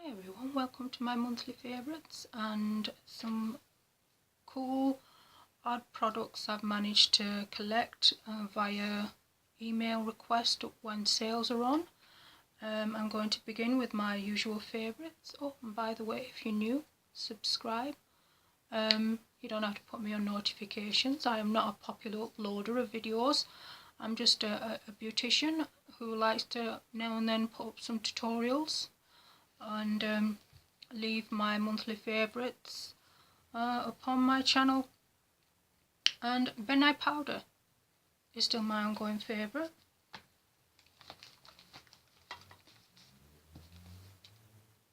Hi everyone, welcome to my monthly favourites and some cool odd products I've managed to collect via email request when sales are on. I'm going to begin with my usual favourites. Oh, and by the way, if you're new, subscribe. You don't have to put me on notifications. I am not a popular uploader of videos. I'm just a beautician who likes to now and then put up some tutorials and leave my monthly favourites upon my channel. And benign powder is still my ongoing favourite.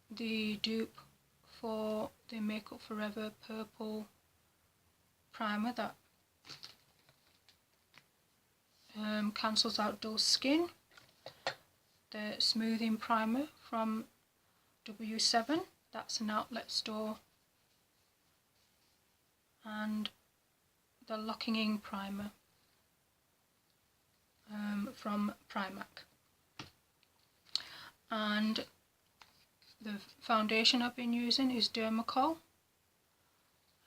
The dupe for the Makeup Forever purple primer that cancels out dull skin. The smoothing primer from W7, that's an outlet store, and the locking in primer from Primark. And the foundation I've been using is Dermacol.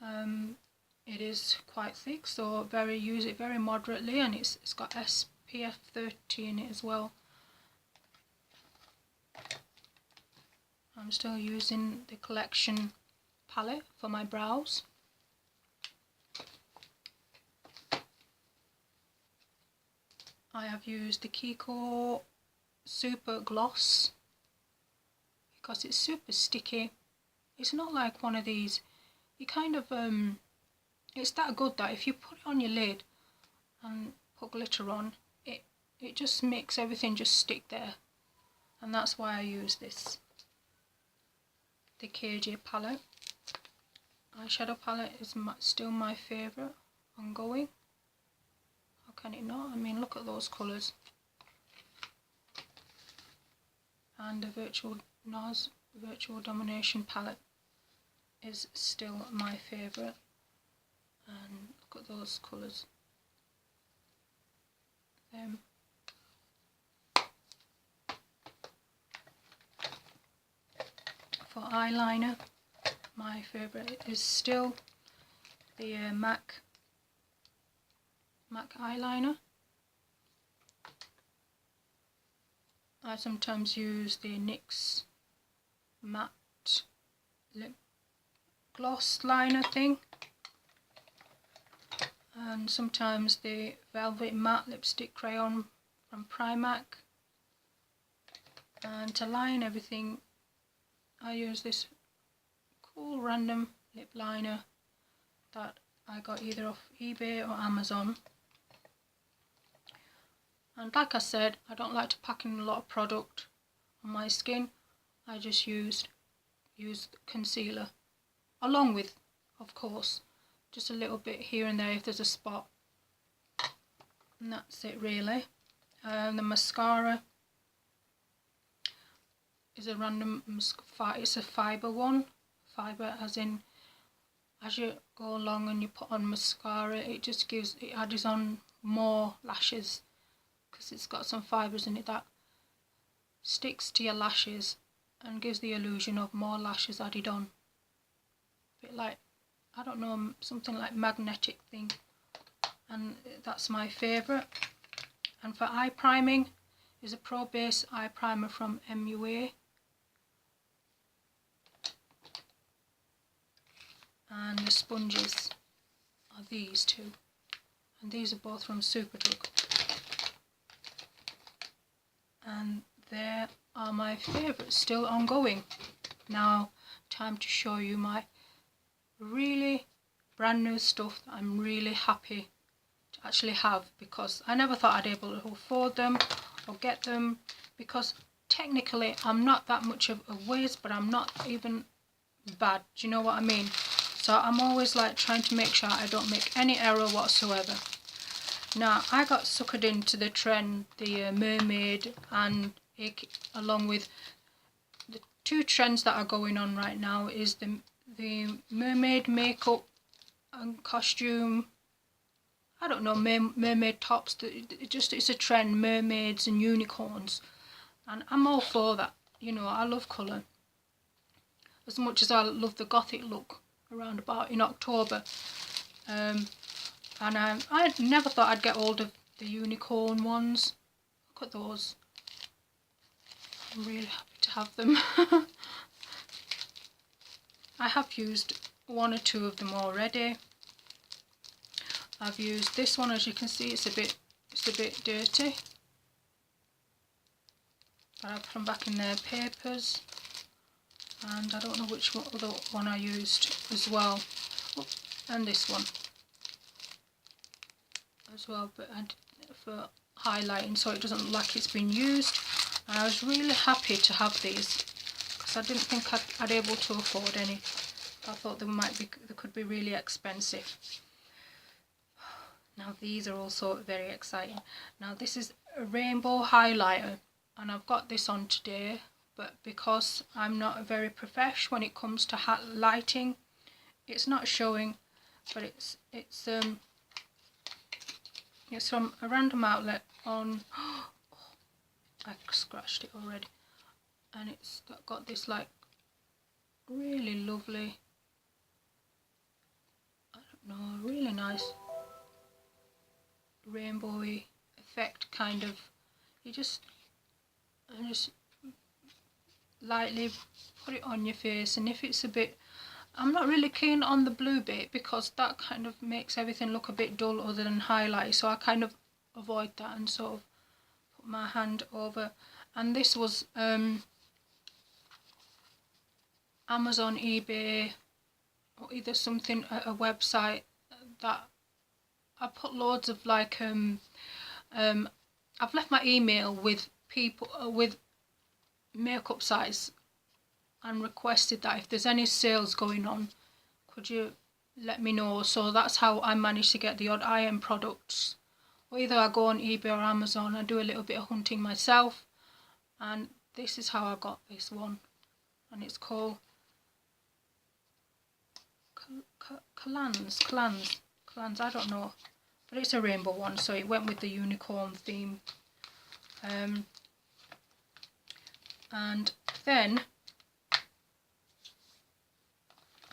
It is quite thick, so use it very moderately, and it's got SPF 30 in it as well. I'm still using the collection palette for my brows. I have used the Kiko Super Gloss because it's super sticky. It's not like one of these, you kind of, it's that good that if you put it on your lid and put glitter on, it just makes everything just stick there. And that's why I use this. The KJ palette, eyeshadow palette, is still my favourite ongoing. How can it not? I mean, look at those colours. And the Virtual Domination palette is still my favourite. And look at those colours. For eyeliner, my favourite is still the MAC eyeliner. I sometimes use the NYX matte lip gloss liner thing, and sometimes the Velvet Matte lipstick crayon from Primark. And to line everything, I use this cool random lip liner that I got either off eBay or Amazon. And like I said, I don't like to pack in a lot of product on my skin. I just used concealer, along with, of course, just a little bit here and there if there's a spot. And that's it really. The mascara is a random, it's a fibre one. Fibre as in, as you go along and you put on mascara, it adds on more lashes, because it's got some fibres in it that sticks to your lashes and gives the illusion of more lashes added on. A bit like, I don't know, something like magnetic thing. And that's my favourite. And for eye priming is a Pro Base eye primer from MUA. And the sponges are these two, and these are both from Superdrug, and they are my favourites, still ongoing. Now time to show you my really brand new stuff that I'm really happy to actually have, because I never thought I'd be able to afford them or get them, because technically I'm not that much of a whiz, but I'm not even bad, do you know what I mean? So I'm always like trying to make sure I don't make any error whatsoever. Now I got suckered into the trend, the mermaid, and along with the two trends that are going on right now is the mermaid makeup and costume. I don't know, mermaid tops. It's a trend, mermaids and unicorns, and I'm all for that. You know, I love colour. as much as I love the gothic look around about in October. And I never thought I'd get hold of the unicorn ones. Look at those. I'm really happy to have them. I have used one or two of them already. I've used this one, as you can see, it's a bit dirty. But I put them back in their papers. And I don't know which other one I used as well. Oh, and this one as well, but for highlighting so it doesn't look like it's been used. And I was really happy to have these because I didn't think I'd able to afford any. I thought they could be really expensive. Now these are also very exciting. Now this is a rainbow highlighter, and I've got this on today, but because I'm not very professional when it comes to lighting, it's not showing. But it's from a random outlet on. Oh, I scratched it already, and it's got this like really lovely, I don't know, really nice rainbowy effect kind of. You just lightly put it on your face, and if it's a bit, I'm not really keen on the blue bit because that kind of makes everything look a bit dull other than highlight, so I kind of avoid that and sort of put my hand over. And this was Amazon, eBay, or either something, a website that I put loads of like I've left my email with people with makeup sites and requested that if there's any sales going on, could you let me know. So that's how I managed to get the odd iron products. Or either I go on eBay or Amazon, I do a little bit of hunting myself, and this is how I got this one, and it's called Clans, I don't know, but it's a rainbow one, so it went with the unicorn theme. And then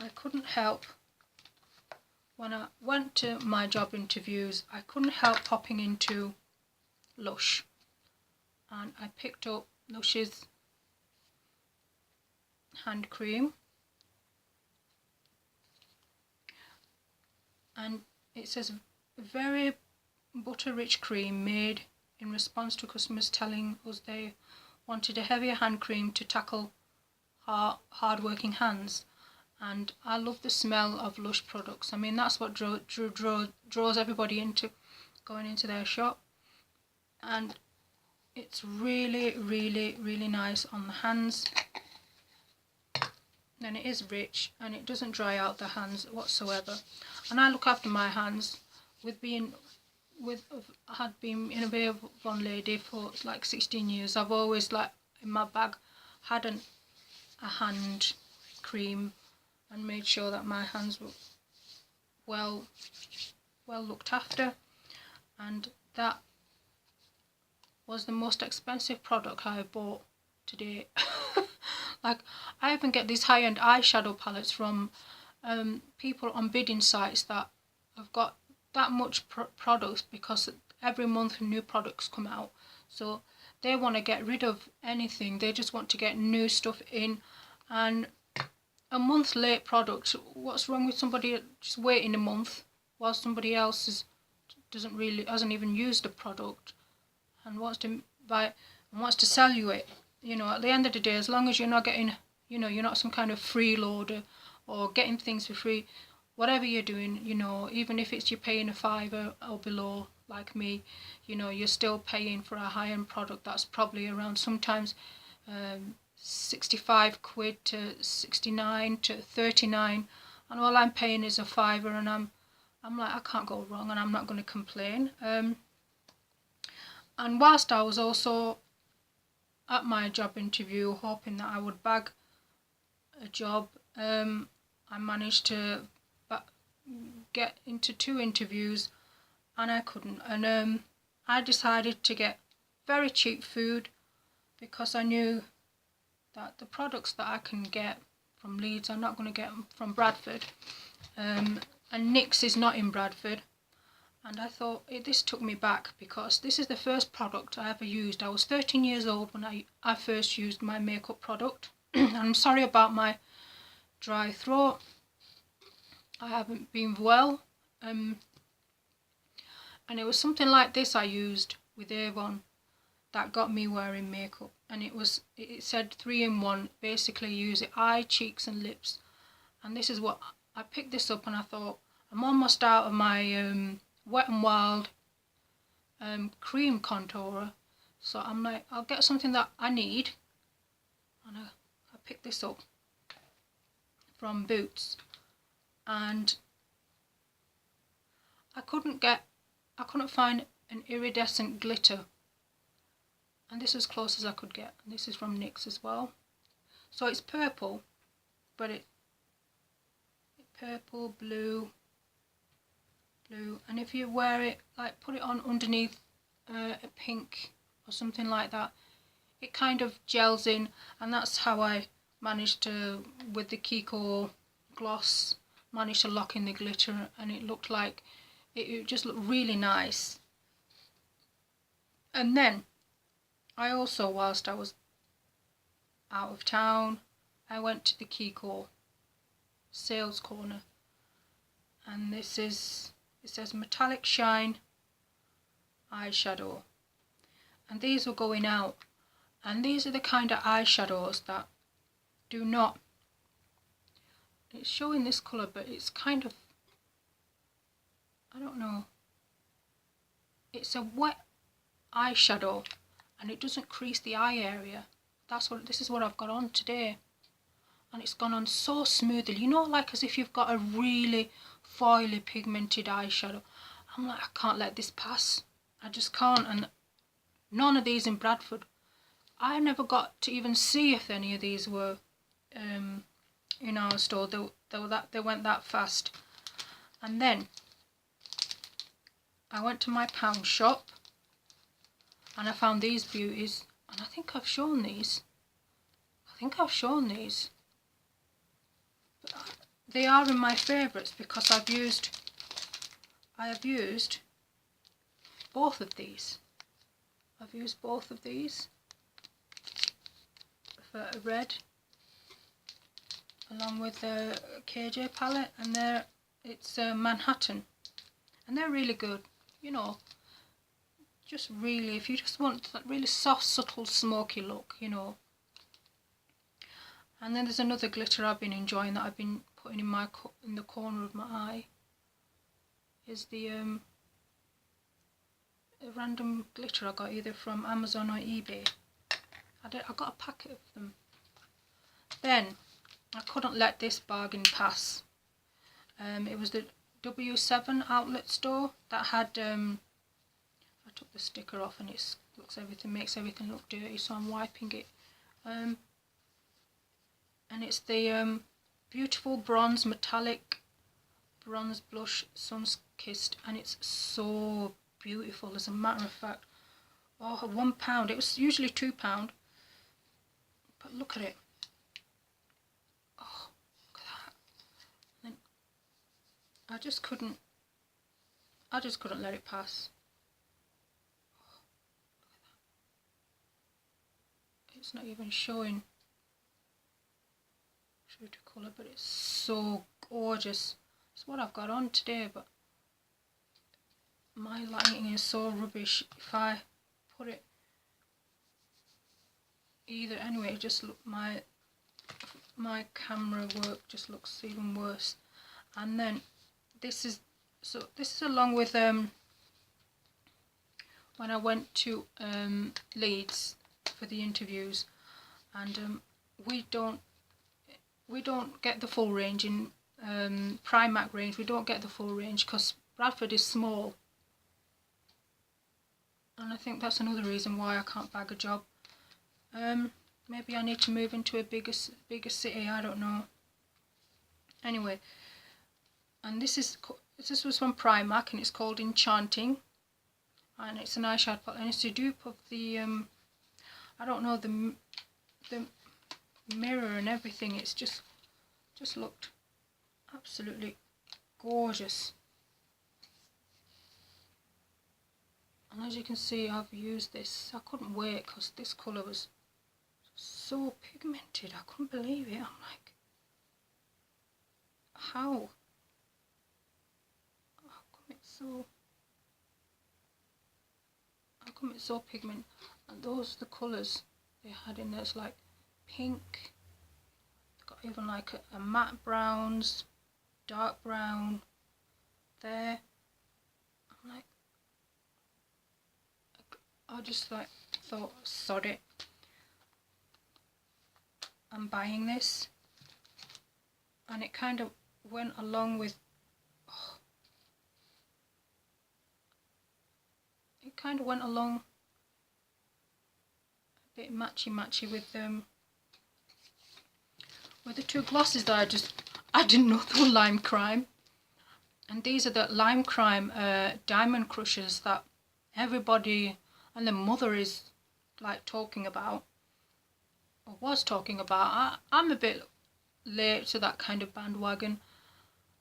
I couldn't help, when I went to my job interviews, I couldn't help popping into Lush, and I picked up Lush's hand cream, and it says very butter rich cream made in response to customers telling us they wanted a heavier hand cream to tackle hard-working hands. And I love the smell of Lush products. I mean, that's what draws everybody into going into their shop, and it's really, really, really nice on the hands. And it is rich, and it doesn't dry out the hands whatsoever. And I look after my hands I had been in a Avon lady for like 16 years. I've always, like, in my bag had a hand cream and made sure that my hands were well looked after. And that was the most expensive product I bought to date. Like, I even get these high-end eyeshadow palettes from people on bidding sites that have got that much products, because every month new products come out, so they want to get rid of anything. They just want to get new stuff in, and a month late product, what's wrong with somebody just waiting a month while somebody else hasn't even used the product and wants to buy and wants to sell you it? You know, at the end of the day, as long as you're not getting, you know, you're not some kind of freeloader or getting things for free, whatever you're doing, you know, even if it's you're paying a £5 or below, like me, you know, you're still paying for a high-end product that's probably around sometimes 65 quid to 69 to 39, and all I'm paying is a £5, and I'm like, I can't go wrong, and I'm not going to complain. And whilst I was also at my job interview hoping that I would bag a job, I managed to get into 2 interviews, and I couldn't. And I decided to get very cheap food, because I knew that the products that I can get from Leeds. I'm not going to get them from Bradford. And NYX is not in Bradford. And I thought, this took me back, because this is the first product I ever used. I was 13 years old when I first used my makeup product. I'm sorry about my dry throat. I haven't been well. And it was something like this I used with Avon that got me wearing makeup. And it said 3-in-1, basically use it eye, cheeks and lips. And this is what, I picked this up and I thought, I'm almost out of my Wet n Wild cream contourer, so I'm like, I'll get something that I need, and I picked this up from Boots, and I couldn't find an iridescent glitter, and this is as close as I could get. And this is from NYX as well, so it's purple, but it's purple, blue, and if you wear it, like put it on underneath a pink or something like that, it kind of gels in. And that's how I managed to, with the Kiko gloss, managed to lock in the glitter, and it looked like it just looked really nice. And then I also, whilst I was out of town, I went to the Kiko sales corner, and this is, it says Metallic Shine eyeshadow, and these were going out, and these are the kind of eyeshadows that do not, it's showing this colour, but it's kind of, I don't know, it's a wet eyeshadow and it doesn't crease the eye area. This is what I've got on today, and it's gone on so smoothly, you know, like as if you've got a really foily pigmented eyeshadow. I'm like, I can't let this pass, I just can't. And none of these in Bradford. I never got to even see if any of these were in our store. They went that fast. And then I went to my pound shop and I found these beauties, and I think I've shown these. But they are in my favourites because I have used both of these. For a red, along with the KJ palette, and it's Manhattan, and they're really good. You know, just really, if you just want that really soft, subtle, smoky look, you know. And then there's another glitter I've been enjoying that I've been putting in the corner of my eye. Is the a random glitter I got either from Amazon or eBay. I got a packet of them. Then I couldn't let this bargain pass. It was the W7 outlet store that had. I took the sticker off and it makes everything look dirty, so I'm wiping it. And it's the beautiful bronze metallic bronze blush Sun-Kissed, and it's so beautiful. As a matter of fact, oh, £1. It was usually £2, but look at it. Oh, look at that. And I just couldn't let it pass. Oh, look at that. It's not even showing true to colour, but it's so gorgeous. It's what I've got on today, but my lighting is so rubbish. If I put it either, anyway, it just look, my camera work just looks even worse. And then this is along with when I went to Leeds for the interviews, and we don't get the full range in Primark range. We don't get the full range because Bradford is small, and I think that's another reason why I can't bag a job. Maybe I need to move into a bigger city, I don't know. Anyway, and this was from Primark, and it's called Enchanting, and it's an eyeshadow palette, and it's a dupe of the I don't know, the mirror and everything. It's just just looked absolutely gorgeous. And as you can see, I've used this. I couldn't wait because this colour was so pigmented. I couldn't believe it. I'm like, how come it's so pigmented? And those are the colours they had in there. It's like pink. They've got even like a matte browns, dark brown there. I'm like, I just like thought, sod it, I'm buying this. And it kind of went along with, it kind of went along a bit matchy with the two glosses that I didn't know they were Lime Crime. And these are the Lime Crime diamond crushers that everybody and their mother is like talking about, or was talking about. I'm a bit late to that kind of bandwagon,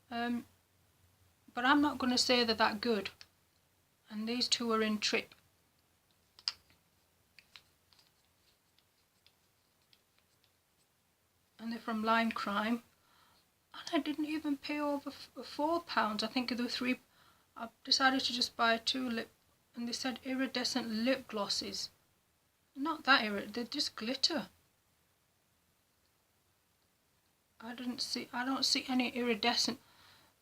but I'm not going to say they're that good. And these two are in Trip. And they're from Lime Crime. And I didn't even pay over £4. I think there were 3. I decided to just buy 2 lip, and they said iridescent lip glosses. Not that they just glitter. I don't see any iridescent,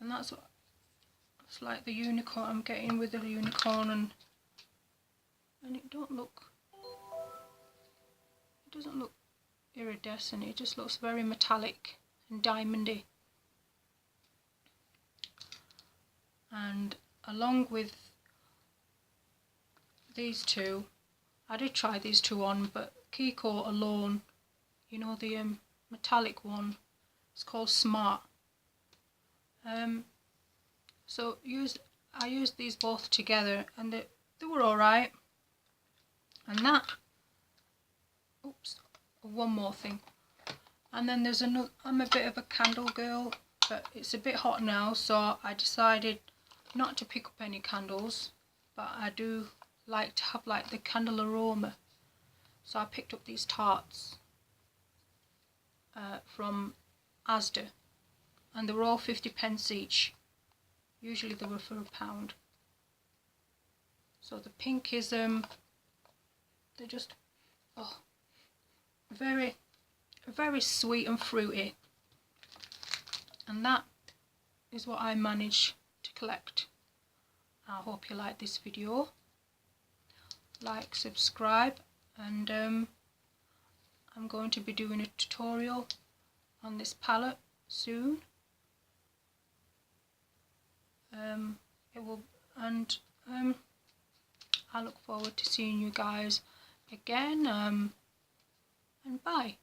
and that's what it's like. The unicorn I'm getting with the unicorn, and it doesn't look iridescent. It just looks very metallic and diamondy. And along with these two, I did try these two on, but Kiko alone, you know, the metallic one, it's called Smart. So I used these both together, and they were alright. And that, oops, one more thing. And then there's another. I'm a bit of a candle girl, but it's a bit hot now, so I decided not to pick up any candles, but I do like to have like the candle aroma. So I picked up these tarts from Asda, and they were all 50p each. Usually they were for £1. So the pink is they're just very, very sweet and fruity, and that is what I managed to collect. I hope you like this video. Like, subscribe, and I'm going to be doing a tutorial on this palette soon. I look forward to seeing you guys again, and bye.